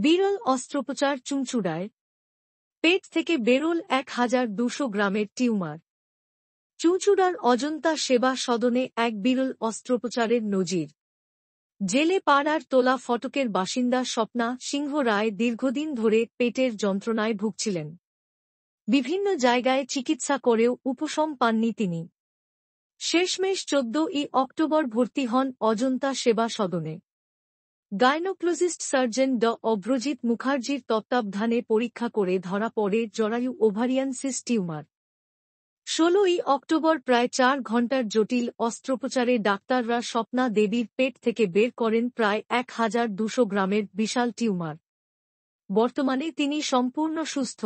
বিরল অস্ত্রোপচার চুঁচুড়ায়। পেট থেকে বেরোল 1200 গ্রামের টিউমার। চুঁচুড়ার অজন্তা সেবা সদনে এক বিরল অস্ত্রোপচারের নজির। জেলে পাড়ার তোলা ফটকের বাসিন্দা স্বপ্না সিংহ রায় দীর্ঘদিন ধরে পেটের যন্ত্রণায় ভুগছিলেন। বিভিন্ন জায়গায় চিকিৎসা করেও উপশম পাননি তিনি। শেষমেশ 14ই অক্টোবর ভর্তি হন অজন্তা সেবা সদনে। গাইনোকোলজিস্ট সার্জন ড অভ্রজিৎ মুখার্জির তত্ত্বাবধানে পরীক্ষা করে ধরা পড়ে জরায়ু ওভারিয়ান সিস্ট টিউমার। 16ই অক্টোবর প্রায় 4 ঘণ্টার জটিল অস্ত্রোপচারে ডাক্তাররা স্বপ্না দেবীর পেট থেকে বের করেন প্রায় 1200 গ্রামের বিশাল টিউমার। বর্তমানে তিনি সম্পূর্ণ সুস্থ।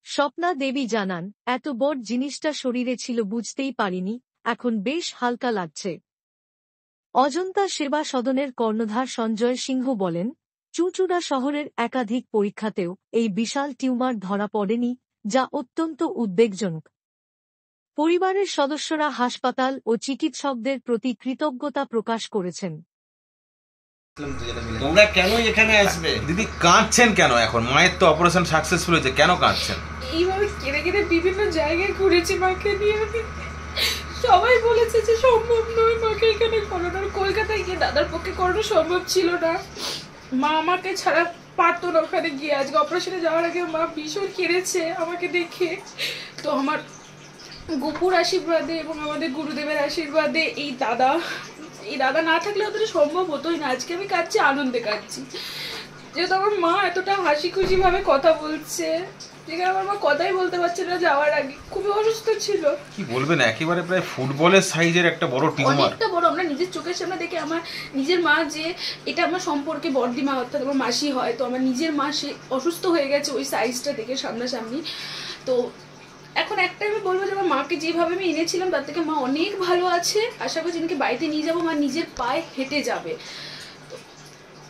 স্বপ্না দেবী জানান, এত বড় জিনিসটা শরীরে ছিল বুঝতেই পারিনি, এখন বেশ হালকা লাগছে। অজন্তা সেবা সদনের কর্ণধার সঞ্জয় সিংহ বলেন, চুঁচুড়া শহরের একাধিক পরীক্ষাতেও এই বিশাল টিউমার ধরা পড়েনি, যা অত্যন্ত উদ্বেগজনক। পরিবারের সদস্যরা হাসপাতাল ও চিকিৎসকদের প্রতি কৃতজ্ঞতা প্রকাশ করেছেন। তোমরা কেন এখানে আসবে? দিদি কাঁদছেন কেন? এখন মায়ের তো অপারেশন সাকসেসফুল হয়েছে, কেন কাঁদছেন? এইভাবে কেঁদে কেঁদে বিভিন্ন জায়গায় ঘুরেছি মাকে নিয়ে। সবাই বলেছে যে সম্ভব নয় মাকে এখানে করানোর। কলকাতায় গিয়ে দাদার পক্ষে করানো সম্ভব ছিল না। মা আমাকে ছাড়া পারতো না ওখানে গিয়ে। আজকে অপারেশনে যাওয়ার আগে মা ভীষণ কেঁদেছে আমাকে দেখে। তো আমার গোপুর আশীর্বাদে এবং আমাদের গুরুদেবের আশীর্বাদে এই দাদা না থাকলে অতটা সম্ভব হতোই না। আজকে আমি কাঁদছি, আনন্দে কাঁদছি, যেহেতু আমার মা এতটা হাসি খুশি ভাবে কথা বলছে, যেখানে আমার মা কথাই বলতে পারছে না। যাওয়ার আগে খুবই অসুস্থ ছিল। কি বলবেন, একেবারে প্রায় ফুটবলের সাইজের একটা বড় টিউমার, অনেকটা বড়। আমরা নিজের চোখের সামনে দেখে আমার নিজের মা, যে এটা আমার সম্পর্কে বর্দিমা অর্থাৎ আমার মাসি হয়, তো আমার নিজের মা সে অসুস্থ হয়ে গেছে ওই সাইজটা দেখে সামনাসামনি। তো এখন একটাই আমি বলবো যে আমার মাকে যেভাবে আমি এনেছিলাম তার থেকে মা অনেক ভালো আছে। আশা করছি যেদিনকে বাড়িতে নিয়ে যাবো মা নিজের পায়ে হেঁটে যাবে।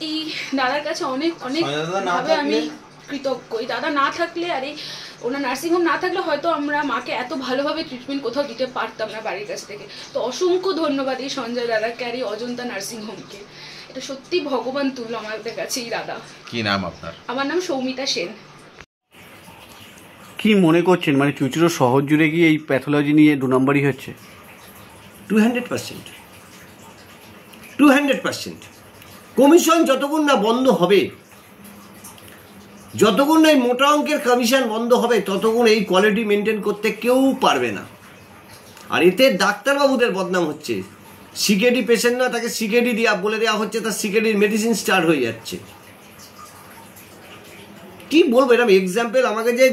এই দাদার কাছে অনেক অনেক ভাবে আমি কৃতজ্ঞ। এই দাদা না থাকলে আর এই ওনার নার্সিংহোম না থাকলে হয়তো আমরা মাকে এত ভালোভাবে ট্রিটমেন্ট কোথাও দিতে পারতাম না বাড়ির কাছ থেকে। তো অসংখ্য ধন্যবাদ এই সঞ্জয় দাদাকে আর এই অজন্তা নার্সিংহোমকে। এটা সত্যি ভগবান তুল্য আমাদের কাছে এই দাদা। কি নাম আপনার? আমার নাম সৌমিতা সেন। কি মনে করছেন, মানে চুঁচুড়া শহর জুড়ে গিয়ে এই প্যাথোলজি নিয়ে 2 নম্বরই হচ্ছে? 200% কমিশন যতক্ষণ না বন্ধ হবে, যতক্ষণ না এই মোটা অঙ্কের কমিশন বন্ধ হবে, ততক্ষণ এই কোয়ালিটি মেনটেন করতে কেউ পারবে না। আর এতে ডাক্তারবাবুদের বদনাম হচ্ছে। সিকেডি পেশেন্ট না, তাকে সিকেডি বলে দেওয়া হচ্ছে, তার সিকেডির মেডিসিন স্টার্ট হয়ে যাচ্ছে। কি বলবো, এরকম এক্সাম্পল আমাকে যে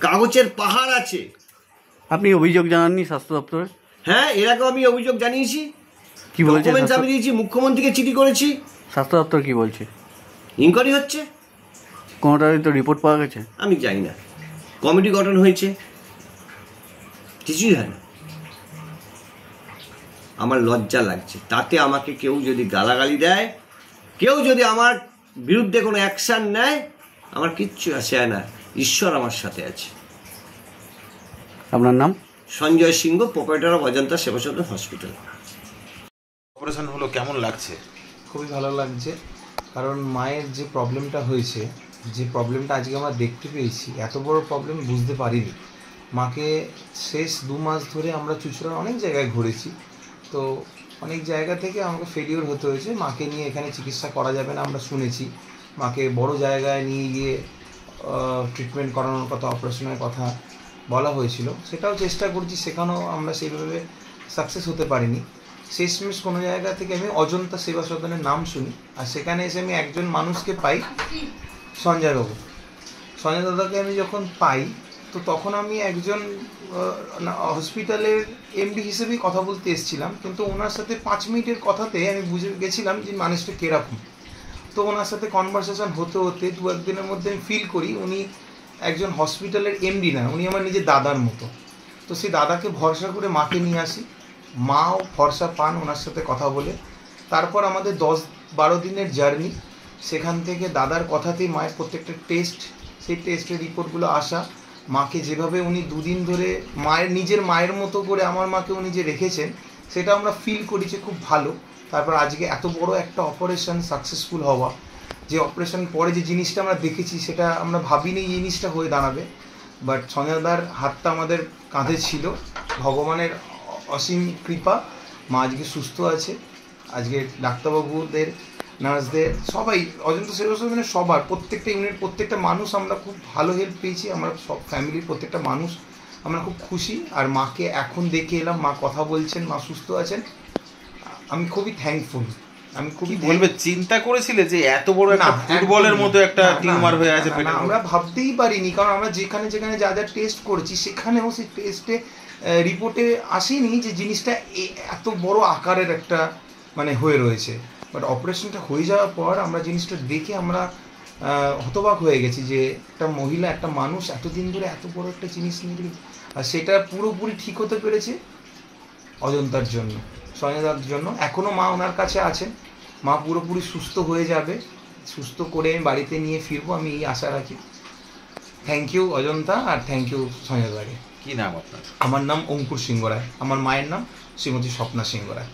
কাগজের পাহাড় আছে। আপনি অভিযোগ জানাননি স্বাস্থ্য দপ্তরে? হ্যাঁ, এর আগেও আমি অভিযোগ জানিয়েছি। কি বলছে? আমি দিয়েছি, মুখ্যমন্ত্রীকে চিঠি করেছি। স্বাস্থ্য দপ্তর কি বলছে? ইনকোয়ারি হচ্ছে। কোনোটারই তো রিপোর্ট পাওয়া গেছে? আমি জানি না। কমিটি গঠন হয়েছে, কিছুই হয় না। আমার লজ্জা লাগছে। তাতে আমাকে কেউ যদি গালাগালি দেয়, কেউ যদি আমার বিরুদ্ধে কোনো অ্যাকশন নেয়, আমার কিচ্ছু আসে না। ঈশ্বর আমার সাথে আছে। আপনার নাম? সঞ্জয় সিংহ, প্রোপাইটার অফ অজন্তা সেবা সদন হসপিটাল। অপারেশন হলো, কেমন লাগছে? খুবই ভালো লাগছে, কারণ মায়ের যে প্রবলেমটা হয়েছে, যে প্রবলেমটা আজকে আমরা দেখতে পেয়েছি, এত বড় প্রবলেম বুঝতে পারিনি। মাকে শেষ 2 মাস ধরে আমরা চুঁচুড়ার অনেক জায়গায় ঘুরেছি, তো অনেক জায়গা থেকে আমাকে ফেলিওর হতে হয়েছে। মাকে নিয়ে এখানে চিকিৎসা করা যাবে না আমরা শুনেছি। মাকে বড় জায়গায় নিয়ে গিয়ে ট্রিটমেন্ট করানোর কথা, অপারেশনের কথা বলা হয়েছিল, সেটাও চেষ্টা করছি, সেখানেও আমরা সেইভাবে সাকসেস হতে পারিনি। শেষমেশ কোনো জায়গা থেকে আমি অজন্তা সেবা সদনের নাম শুনি, আর সেখানে এসে আমি একজন মানুষকে পাই, সঞ্জয় দাদাকে আমি যখন পাই, তো তখন আমি একজন হসপিটালের এমডি হিসেবেই কথা বলতে এসেছিলাম, কিন্তু ওনার সাথে 5 মিনিটের কথাতে আমি বুঝে গেছিলাম যে মানুষটা কীরকম। তো ওনার সাথে কনভারসেশন হতে হতে 2-1 দিনের মধ্যে আমি ফিল করি উনি একজন হসপিটালের এমডি না, উনি আমার নিজের দাদার মতো। তো সেই দাদাকে ভরসা করে মাকে নিয়ে আসি, মাও ভরসা পান ওনার সাথে কথা বলে। তারপর আমাদের 10-12 দিনের জার্নি, সেখান থেকে দাদার কথাতেই মায়ের প্রত্যেকটা টেস্ট, সেই টেস্টের রিপোর্টগুলো আসা, মাকে যেভাবে উনি 2 দিন ধরে নিজের মায়ের মতো করে আমার মাকে উনি যে রেখেছেন, সেটা আমরা ফিল করি যে খুব ভালো। তারপর আজকে এত বড় একটা অপারেশন সাকসেসফুল হওয়া, যে অপারেশন পরে যে জিনিসটা আমরা দেখেছি সেটা আমরা ভাবিনি এই জিনিসটা হয়ে দাঁড়াবে, বাট সঞ্জয়দার হাতটা আমাদের কাঁধে ছিল। ভগবানের অসীম কৃপা, মা আজকে সুস্থ আছে। আজকে ডাক্তারবাবুদের, নার্সদের, সবাই অজন্তা সেবা সদনে সবার প্রত্যেকটা ইউনিট, প্রত্যেকটা মানুষ আমরা খুব ভালো হেল্প পেয়েছি। আমরা সব ফ্যামিলির প্রত্যেকটা মানুষ আমরা খুব খুশি। আর মাকে এখন দেখে এলাম, মা কথা বলছেন, মা সুস্থ আছেন, আমি খুবই থ্যাঙ্কফুল। আমি খুবই বলবে চিন্তা করেছিলে যে এত বড় একটা ফুটবলের মতো একটা টিউমার হয়ে আছে পেটে? আমরা ভাবতেই পারিনি, কারণ আমরা যেখানে যেখানে যা যা টেস্ট করেছি সেখানেও সেই টেস্টে রিপোর্টে আসেনি যে জিনিসটা এত বড় আকারের একটা মানে হয়ে রয়েছে। বাট অপারেশনটা হয়ে যাওয়ার পর আমরা জিনিসটা দেখে আমরা হতবাক হয়ে গেছি যে একটা মহিলা, একটা মানুষ এতদিন ধরে এত বড় একটা জিনিস নিয়ে, আর সেটা পুরোপুরি ঠিক হতে পেরেছে অজন্তার জন্য, সঞ্জয়দার জন্য। এখনও মা ওনার কাছে আছেন, মা পুরোপুরি সুস্থ হয়ে যাবে, সুস্থ করে আমি বাড়িতে নিয়ে ফিরবো, আমি এই আশা রাখি। থ্যাংক ইউ অজন্তা, আর থ্যাংক ইউ সঞ্জয়দাকে। কি নাম আপনার? আমার নাম অঙ্কুর সিংহ রায়, আমার মায়ের নাম শ্রীমতী স্বপ্না সিংহ রায়।